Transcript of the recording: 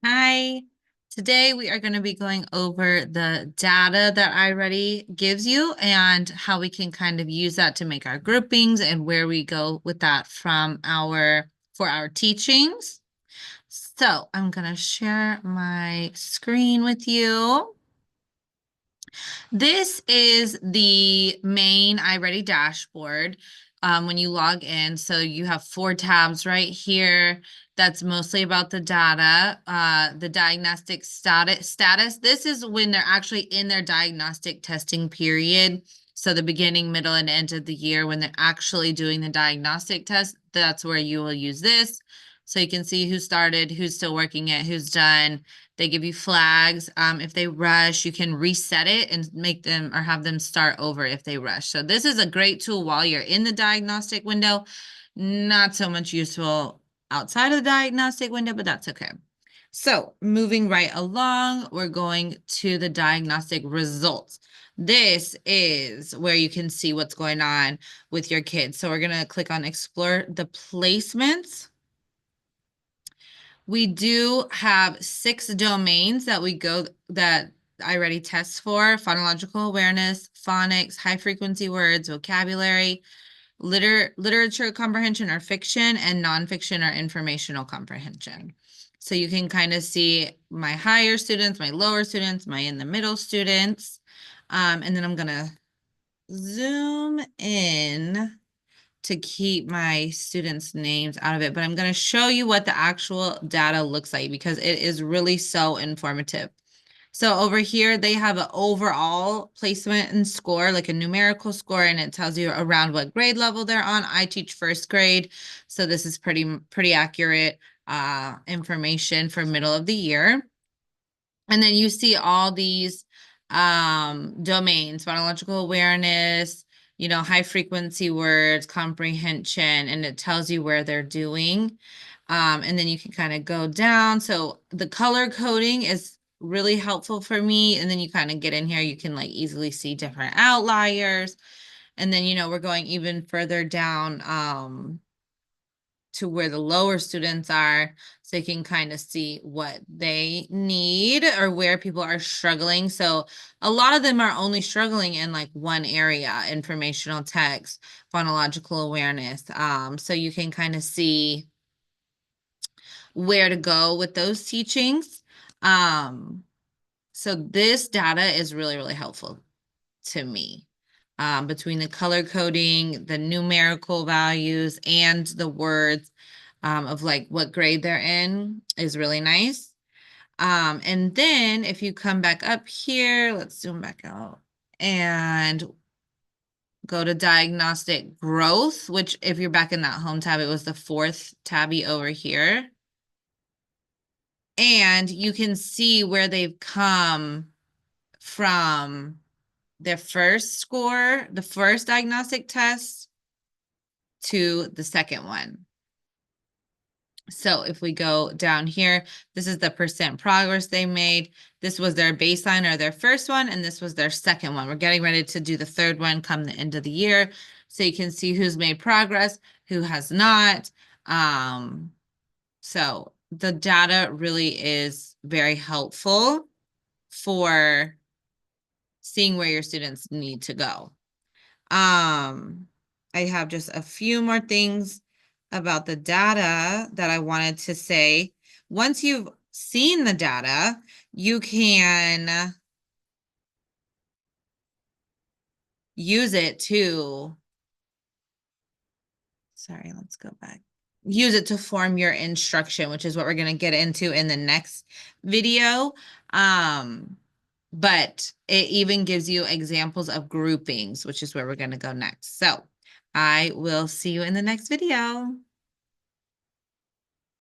Hi. Today we are going to be going over the data that iReady gives you and how we can kind of use that to make our groupings and where we go with that for our teachings. So I'm going to share my screen with you. This is the main iReady dashboard when you log in. So you have 4 tabs right here. That's mostly about the data, the diagnostic status. This is when they're actually in their diagnostic testing period. So the beginning, middle, and end of the year when they're actually doing the diagnostic test, that's where you will use this. So you can see who started, who's still working it, who's done. They give you flags. If they rush, you can reset it and make them or have them start over if they rush. So this is a great tool while you're in the diagnostic window. Not so much useful outside of the diagnostic window, but that's okay. So moving right along, we're going to the diagnostic results. This is where you can see what's going on with your kids. So we're going to click on explore the placements. We do have 6 domains that iReady tests for: phonological awareness, phonics, high frequency words, vocabulary, literature comprehension or fiction, and nonfiction or informational comprehension. So you can kind of see my higher students, my lower students, my in the middle students. And then I'm gonna zoom in to keep my students' names out of it, but I'm going to show you what the actual data looks like because it is really so informative. So over here, they have an overall placement and score, like a numerical score, and it tells you around what grade level they're on. I teach first grade, so this is pretty accurate information for middle of the year. And then you see all these domains: phonological awareness, high frequency words, comprehension, and it tells you where they're doing. And then you can kind of go down. So the color coding is really helpful for me. And then you kind of get in here, you can like easily see different outliers. And then, we're going even further down to where the lower students are, so you can kind of see what they need or where people are struggling. So a lot of them are only struggling in like one area: informational text, phonological awareness. So you can kind of see where to go with those teachings. So this data is really, really helpful to me. Between the color coding, the numerical values, and the words of like what grade they're in is really nice. And then if you come back up here, let's zoom back out and go to diagnostic growth, which if you're back in that home tab, it was the 4th tabby over here. And you can see where they've come from their first score, the first diagnostic test, to the second one. So if we go down here, this is the percent progress they made. This was their baseline or their first one, and this was their second one. We're getting ready to do the third one come the end of the year. So you can see who's made progress, who has not. So the data really is very helpful for seeing where your students need to go. I have just a few more things about the data that I wanted to say. Once you've seen the data, you can use it to, sorry, let's go back. Use it to form your instruction, which is what we're going to get into in the next video. But it even gives you examples of groupings, which is where we're going to go next. So I will see you in the next video.